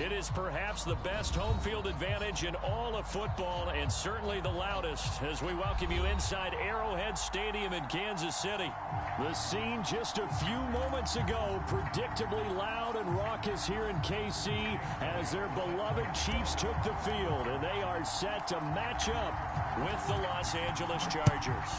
It is perhaps the best home field advantage in all of football and certainly the loudest as we welcome you inside Arrowhead Stadium in Kansas City. The scene just a few moments ago, predictably loud and raucous here in KC as their beloved Chiefs took the field, and they are set to match up with the Los Angeles Chargers.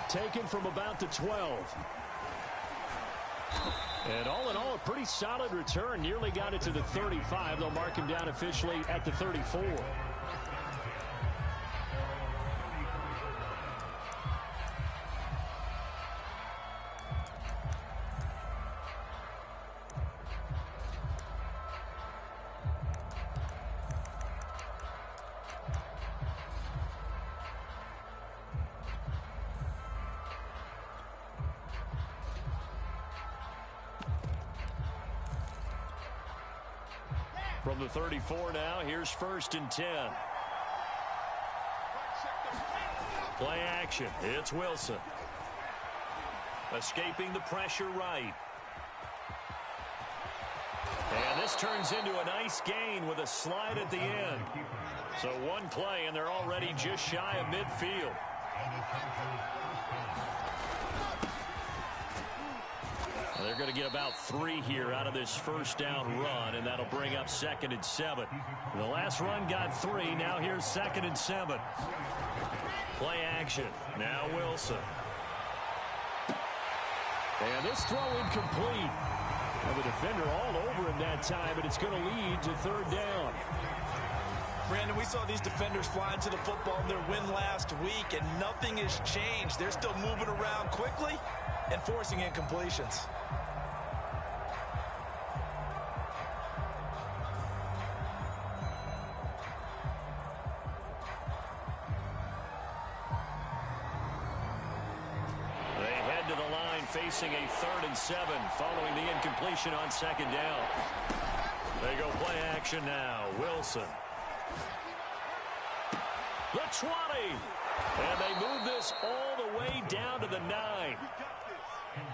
Taken from about the 12. And all in all, a pretty solid return. Nearly got it to the 35. They'll mark him down officially at the 34. From the 34 now, here's 1st and 10. Play action. It's Wilson. Escaping the pressure right. And this turns into a nice gain with a slide at the end. So one play, and they're already just shy of midfield. They're going to get about 3 here out of this first down run, and that'll bring up 2nd and 7. The last run got 3. Now here's 2nd and 7. Play action. Now Wilson. And this throw incomplete. Well, the defender all over him that time, and it's going to lead to 3rd down. Brandon, we saw these defenders flying to the football in their win last week, and nothing has changed. They're still moving around quickly and forcing incompletions. Facing a 3rd and 7 following the incompletion on 2nd down. They go play action now. Wilson. The 20. And they move this all the way down to the 9.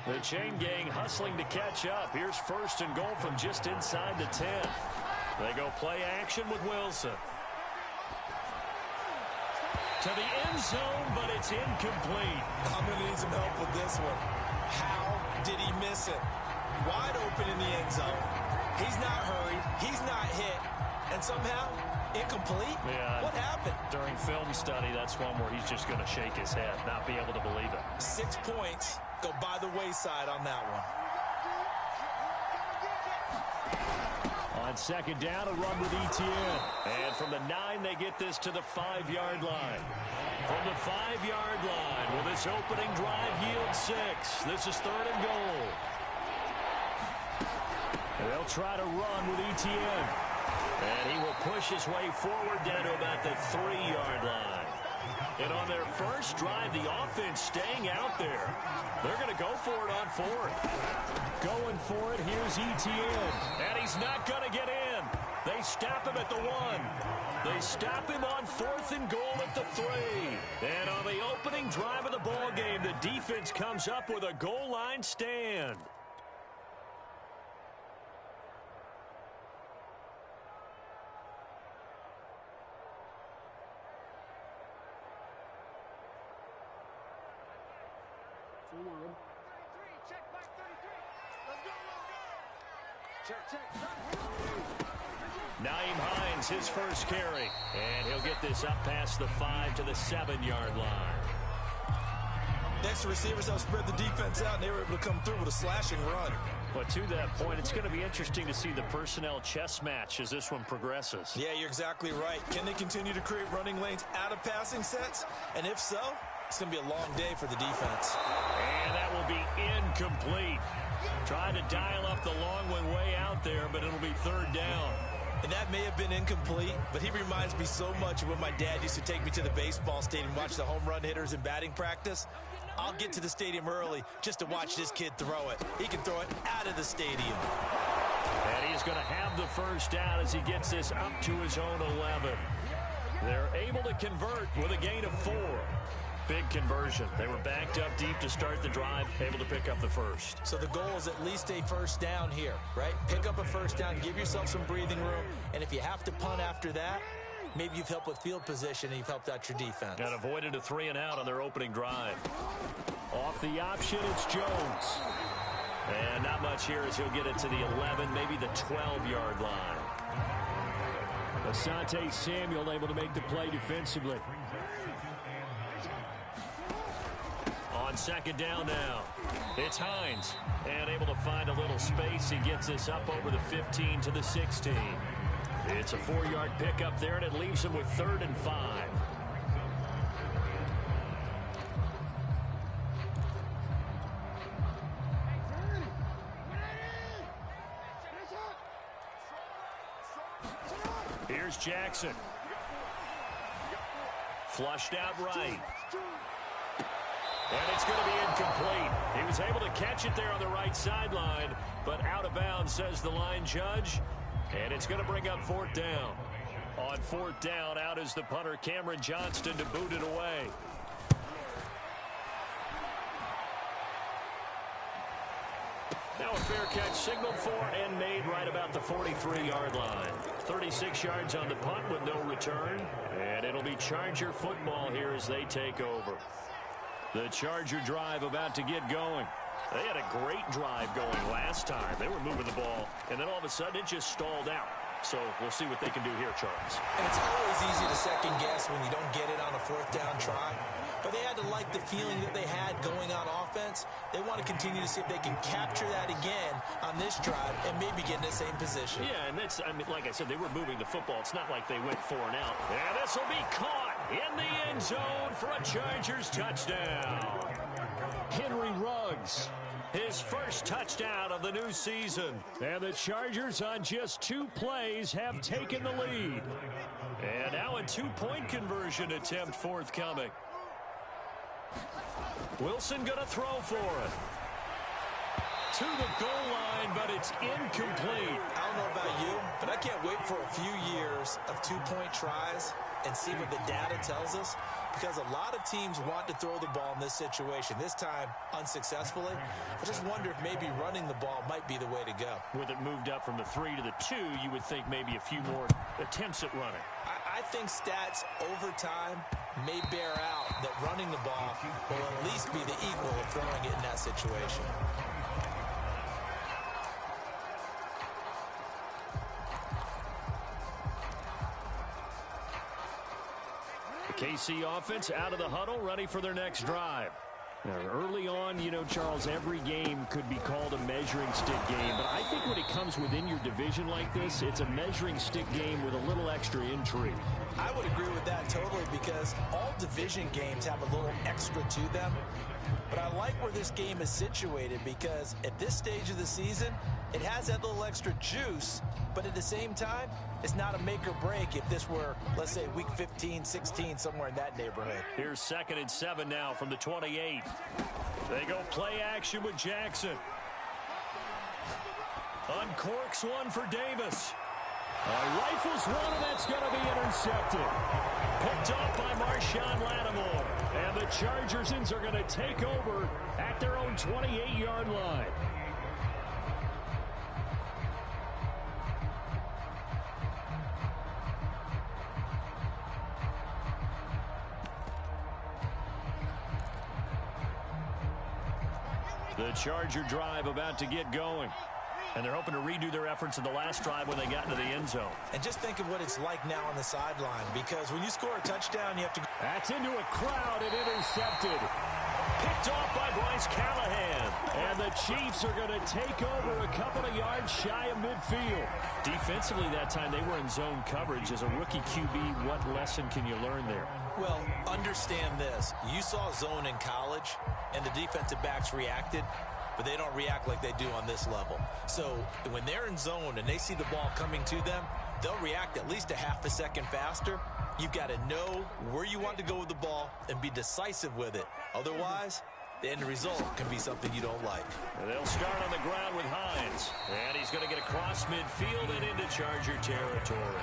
The chain gang hustling to catch up. Here's 1st and goal from just inside the 10. They go play action with Wilson. To the end zone, but it's incomplete. I'm going to need some help with this one. How did he miss it? Wide open in the end zone. He's not hurried. He's not hit. And somehow, incomplete? Yeah. What happened? During film study, that's one where he's just going to shake his head, not be able to believe it. 6 points go by the wayside on that one. On 2nd down, a run with ETN. And from the 9, they get this to the 5-yard line. From the 5-yard line, will this opening drive yield 6? This is 3rd and goal. And they'll try to run with ETN. And he will push his way forward down to about the 3-yard line. And on their first drive, the offense staying out there. They're going to go for it on 4th. Going for it, here's ETN. And he's not going to get in. They stop him at the 1. They stop him on 4th and goal at the 3. And on the opening drive of the ball game, the defense comes up with a goal line stand. Check back 33. Let's go, let's go. Check. Naeem Hines, his first carry. And he'll get this up past the 5 to the 7-yard line. Next, receivers help spread the defense out, and they were able to come through with a slashing run. But to that point, it's going to be interesting to see the personnel chess match as this one progresses. Yeah, you're exactly right. Can they continue to create running lanes out of passing sets? And if so, it's going to be a long day for the defense. And that will be incomplete. Trying to dial up the long one way out there, but it'll be 3rd down. And that may have been incomplete, but he reminds me so much of when my dad used to take me to the baseball stadium, watch the home run hitters in batting practice. I'll get to the stadium early just to watch this kid throw it. He can throw it out of the stadium. And he's going to have the first down as he gets this up to his own 11. Their able to convert with a gain of 4. Big conversion. They were backed up deep to start the drive, able to pick up the first. So the goal is at least a first down here, right? Pick up a first down, give yourself some breathing room, and if you have to punt after that, maybe you've helped with field position and you've helped out your defense. And avoided a 3-and-out on their opening drive. Off the option, it's Jones. And not much here as he'll get it to the 11, maybe the 12-yard line. Asante Samuel able to make the play defensively. On second down now, it's Hines. And able to find a little space. He gets this up over the 15 to the 16. It's a 4-yard pickup there, and it leaves him with 3rd and 5. Here's Jackson. Flushed out right. And it's going to be incomplete. He was able to catch it there on the right sideline, but out of bounds, says the line judge. And it's going to bring up 4th down. On 4th down, out is the punter, Cameron Johnston, to boot it away. Now a fair catch signaled for and made right about the 43-yard line. 36 yards on the punt with no return. And it'll be Charger football here as they take over. The Charger drive about to get going. They had a great drive going last time. They were moving the ball, and then all of a sudden it just stalled out. So we'll see what they can do here, Charles. And it's always easy to second guess when you don't get it on a 4th down try. But they had to like the feeling that they had going on offense. They want to continue to see if they can capture that again on this drive and maybe get in the same position. Yeah, and that's, I mean, like I said, they were moving the football. It's not like they went 4 and out. And this will be caught in the end zone for a Chargers touchdown. Henry Ruggs, his first touchdown of the new season. And the Chargers on just 2 plays have taken the lead. And now a 2-point conversion attempt forthcoming. Wilson going to throw for it. To the goal line, but it's incomplete. I don't know about you, but I can't wait for a few years of 2-point tries and see what the data tells us, because a lot of teams want to throw the ball in this situation. This time, unsuccessfully. I just wonder if maybe running the ball might be the way to go. With it moved up from the 3 to the 2, you would think maybe a few more attempts at running. I think stats over time may bear out that running the ball will at least be the equal of throwing it in that situation. The KC offense out of the huddle, ready for their next drive. Now, early on, you know, Charles, every game could be called a measuring stick game. But I think when it comes within your division like this, it's a measuring stick game with a little extra intrigue. I would agree with that totally, because all division games have a little extra to them. But I like where this game is situated, because at this stage of the season, it has that little extra juice. But at the same time, it's not a make or break if this were, let's say, week 15, 16, somewhere in that neighborhood. Here's 2nd and 7 now from the 28. They go play action with Jackson. Uncorks one for Davis. Rifles one, and that's going to be intercepted. Picked off by Marshawn Lattimore. And the Chargers are going to take over at their own 28-yard line. The Charger drive about to get going. And they're hoping to redo their efforts in the last drive when they got into the end zone. And just think of what it's like now on the sideline, because when you score a touchdown, you have to... That's into a crowd and intercepted. Picked off by Bryce Callahan. And the Chiefs are going to take over a couple of yards shy of midfield. Defensively that time, they were in zone coverage. As a rookie QB, what lesson can you learn there? Well, understand this. You saw zone in college, and the defensive backs reacted, but they don't react like they do on this level. So when they're in zone and they see the ball coming to them, they'll react at least a half a second faster. You've got to know where you want to go with the ball and be decisive with it. Otherwise, the end result can be something you don't like. And they'll start on the ground with Hines. And he's going to get across midfield and into Charger territory.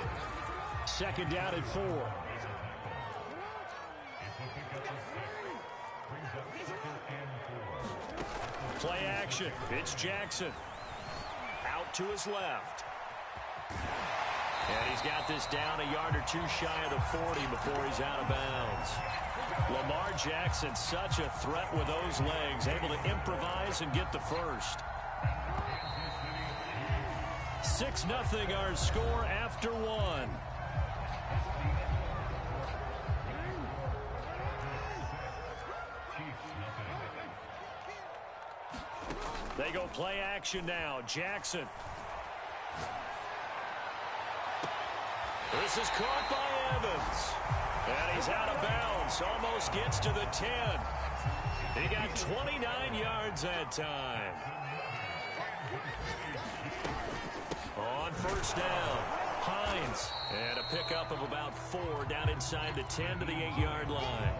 2nd down and 4. Play action. It's Jackson. Out to his left. And he's got this down a yard or two shy of the 40 before he's out of bounds. Lamar Jackson, such a threat with those legs, able to improvise and get the first. 6-0 our score after one. They go play action now. Jackson. This is caught by Evans. And he's out of bounds. Almost gets to the 10. He got 29 yards that time. On first down, Hines. And a pickup of about 4 down inside the 10 to the 8-yard line.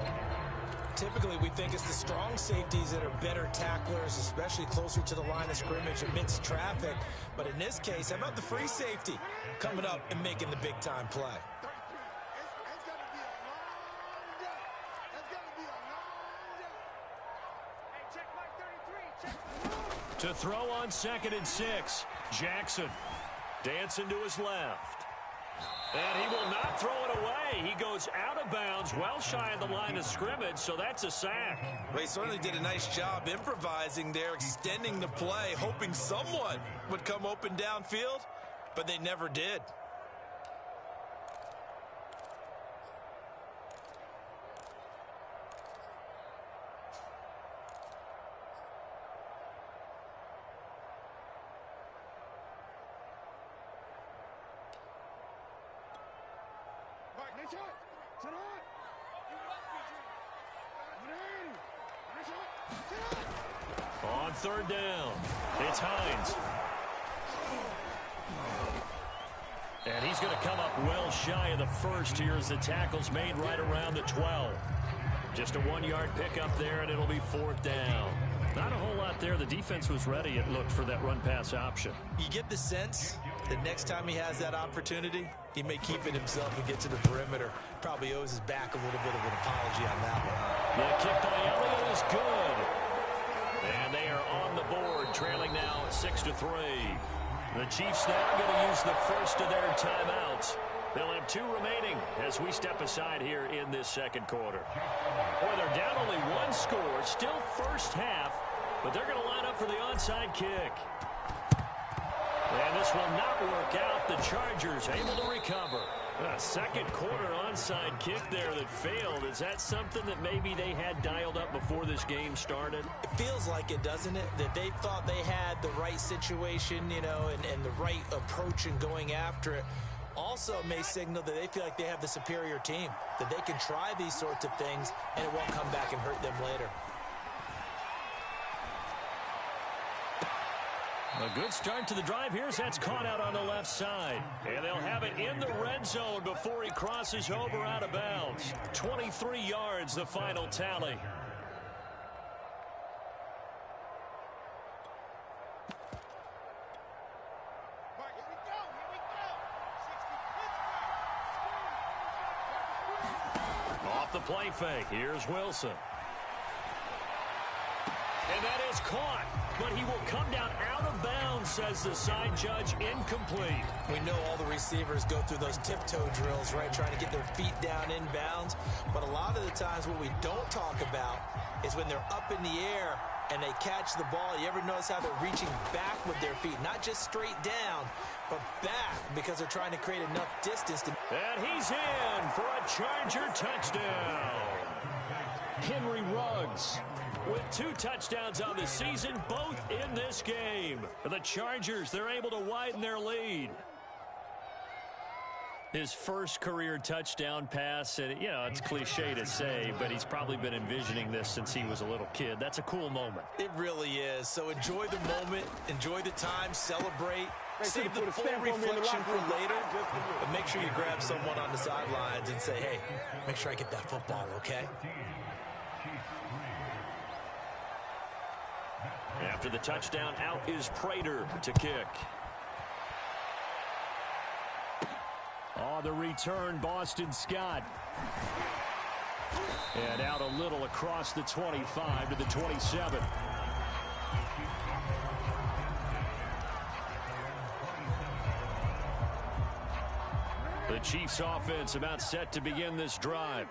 Typically, we think it's the strong safeties that are better tacklers, especially closer to the line of scrimmage amidst traffic. But in this case, how about the free safety coming up and making the big-time play? To throw on 2nd and 6, Jackson dancing to his left. And he will not throw it away. He goes out of bounds, well shy of the line of scrimmage, so that's a sack. Well, he certainly did a nice job improvising there, extending the play, hoping someone would come open downfield, but they never did. On 3rd down, it's Hines. And he's going to come up well shy of the first here as the tackle's made right around the 12. Just a 1-yard pickup there, and it'll be 4th down. Not a whole lot there. The defense was ready, it looked, for that run-pass option. You get the sense that next time he has that opportunity, he may keep it himself and get to the perimeter. Probably owes his back a little bit of an apology on that one. The kick by Elliott is good. And they are on the board, trailing now 6-3. The Chiefs now going to use the first of their timeouts. They'll have 2 remaining as we step aside here in this 2nd quarter. Boy, they're down only 1 score, still first half, but they're going to line up for the onside kick. And this will not work out. The Chargers able to recover. A 2nd quarter onside kick there that failed. Is that something that maybe they had dialed up before this game started? It feels like it, doesn't it? That they thought they had the right situation, you know, and the right approach in going after it. Also may signal that they feel like they have the superior team, that they can try these sorts of things and it won't come back and hurt them later. A good start to the drive here as that's caught out on the left side. And they'll have it in the red zone before he crosses over out of bounds. 23 yards, the final tally. Off the play fake, here's Wilson. And that is caught, but he will come down out of bounds, says the side judge, incomplete. We know all the receivers go through those tiptoe drills, right, trying to get their feet down in bounds. But a lot of the times what we don't talk about is when they're up in the air and they catch the ball. You ever notice how they're reaching back with their feet, not just straight down, but back, because they're trying to create enough distance to... And he's in for a Charger touchdown. Henry Ruggs with 2 touchdowns on the season, both in this game. The Chargers, they're able to widen their lead. His first career touchdown pass, and you know, it's cliche to say, but he's probably been envisioning this since he was a little kid. That's a cool moment. It really is. So enjoy the moment, enjoy the time, celebrate, save the full reflection for later, but make sure you grab someone on the sidelines and say, hey, make sure I get that football, okay? After the touchdown, out is Prater to kick. On the return, Boston Scott. And out a little across the 25 to the 27. Chiefs offense about set to begin this drive.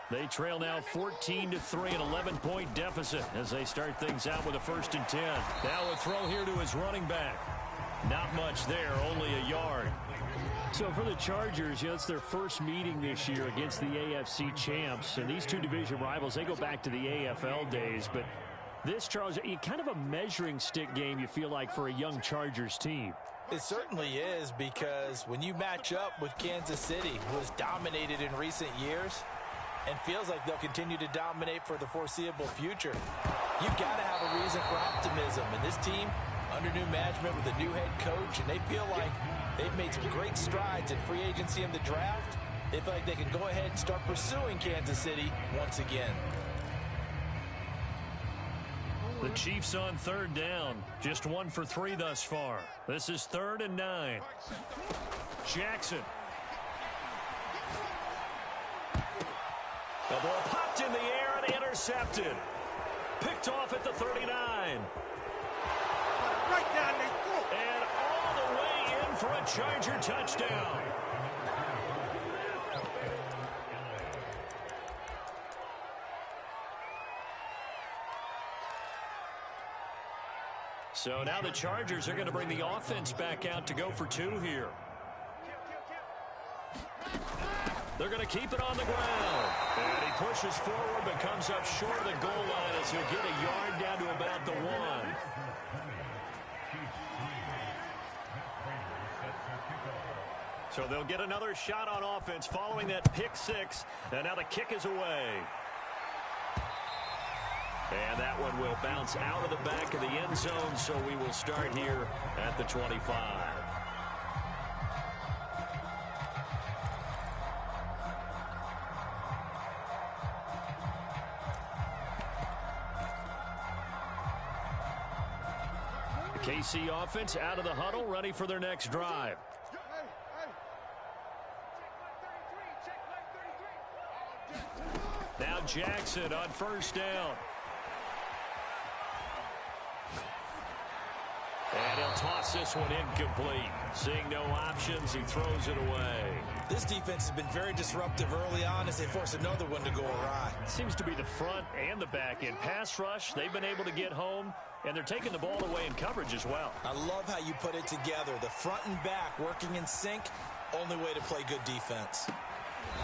They trail now 14-3, an 11-point deficit as they start things out with a 1st and 10. Now a throw here to his running back. Not much there, only a yard. So for the Chargers, it's their first meeting this year against the AFC champs. And these two division rivals, they go back to the AFL days. But this, Charles, kind of a measuring stick game, you feel like, for a young Chargers team. It certainly is, because when you match up with Kansas City, who has dominated in recent years and feels like they'll continue to dominate for the foreseeable future, you've got to have a reason for optimism. And this team, under new management with a new head coach, and they feel like they've made some great strides in free agency in the draft. They feel like they can go ahead and start pursuing Kansas City once again. The Chiefs on 3rd down. Just 1 for 3 thus far. This is 3rd and 9. Jackson. The ball popped in the air and intercepted. Picked off at the 39. Right down they throat. And all the way in for a Charger touchdown. So now the Chargers are going to bring the offense back out to go for 2 here. They're going to keep it on the ground. And he pushes forward but comes up short of the goal line as he'll get a yard down to about the 1. So they'll get another shot on offense following that pick 6. And now the kick is away. And that one will bounce out of the back of the end zone, so we will start here at the 25. The KC offense out of the huddle, ready for their next drive. Now Jackson on 1st down. And he'll toss this one incomplete. Seeing no options, he throws it away. This defense has been very disruptive early on as they force another one to go awry. It seems to be the front and the back end. Pass rush, they've been able to get home, and they're taking the ball away in coverage as well. I love how you put it together. The front and back working in sync, only way to play good defense.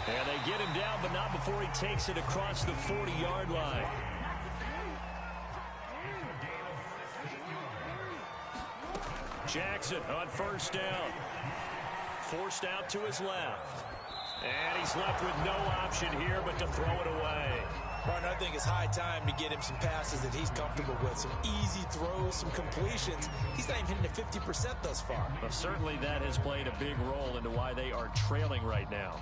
And they get him down, but not before he takes it across the 40-yard line. Jackson on 1st down. Forced out to his left. And he's left with no option here but to throw it away. Partner, I think it's high time to get him some passes that he's comfortable with. Some easy throws, some completions. He's not even hitting the 50% thus far. Well, certainly that has played a big role into why they are trailing right now.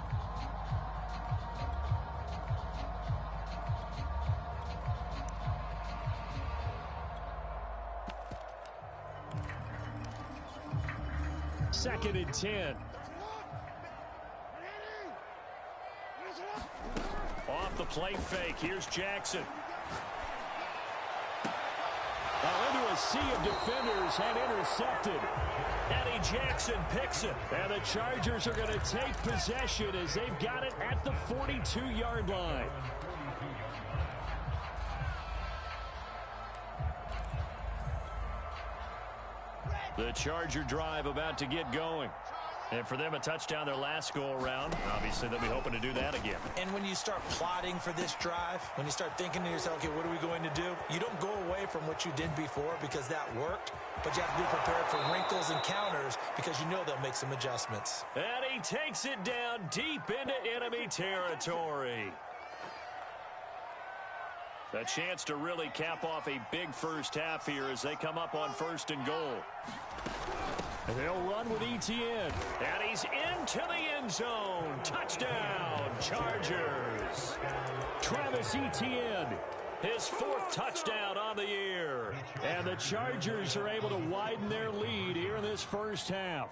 Second and 10. Off the play fake. Here's Jackson. Now into a sea of defenders and intercepted. Eddie Jackson picks it. And the Chargers are going to take possession as they've got it at the 42-yard line. The Charger drive about to get going. And for them, a touchdown their last go-around. Obviously, they'll be hoping to do that again. And when you start plotting for this drive, when you start thinking to yourself, okay, what are we going to do? You don't go away from what you did before because that worked, but you have to be prepared for wrinkles and counters because you know they'll make some adjustments. And he takes it down deep into enemy territory. A chance to really cap off a big first half here as they come up on 1st and goal. And they'll run with Etienne. And he's into the end zone. Touchdown, Chargers. Travis Etienne, his 4th touchdown on the year. And the Chargers are able to widen their lead here in this first half.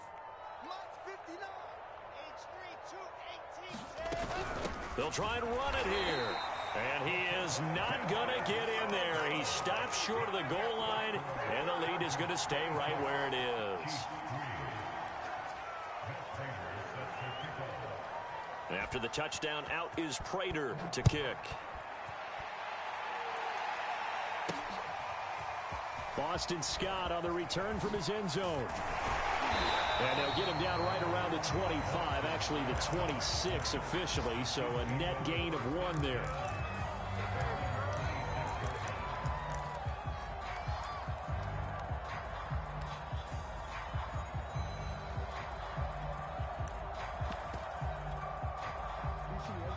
They'll try and run it here. And he is not going to get in there. He stops short of the goal line, and the lead is going to stay right where it is. After the touchdown, out is Prater to kick. Boston Scott on the return from his end zone. And they'll get him down right around the 25, actually the 26 officially, so a net gain of 1 there.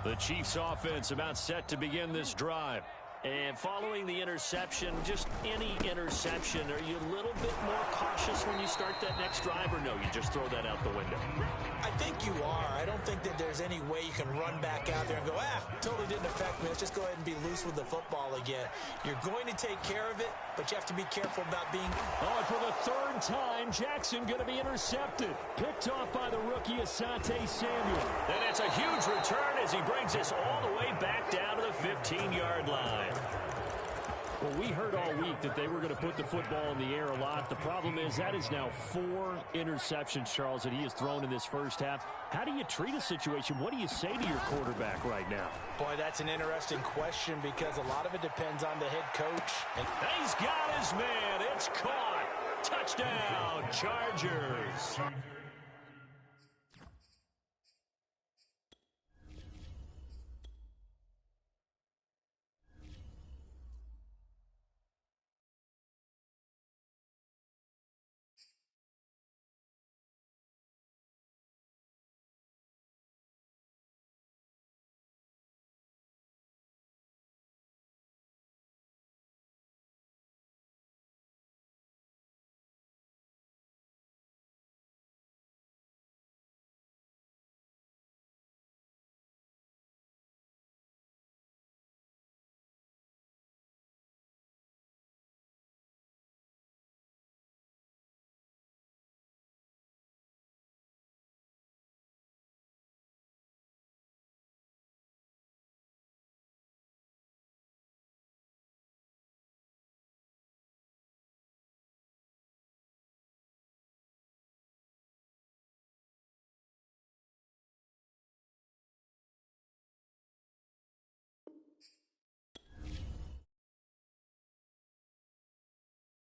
The Chiefs offense about set to begin this drive. And following the interception, just any interception, are you a little bit more cautious when you start that next drive, or no, you just throw that out the window? I think you are. I don't think that there's any way you can run back out there and go, totally didn't affect me. Let's just go ahead and be loose with the football again. You're going to take care of it, but you have to be careful about being... Oh, and for the 3rd time, Jackson going to be intercepted. Picked off by the rookie, Asante Samuel. And it's a huge return as he brings us all the way back down to the 15-yard line. Well, we heard all week that they were going to put the football in the air a lot. The problem is that is now 4 interceptions, Charles, that he has thrown in this first half. How do you treat a situation? What do you say to your quarterback right now? Boy, that's an interesting question because a lot of it depends on the head coach. And he's got his man. It's caught. Touchdown, Chargers.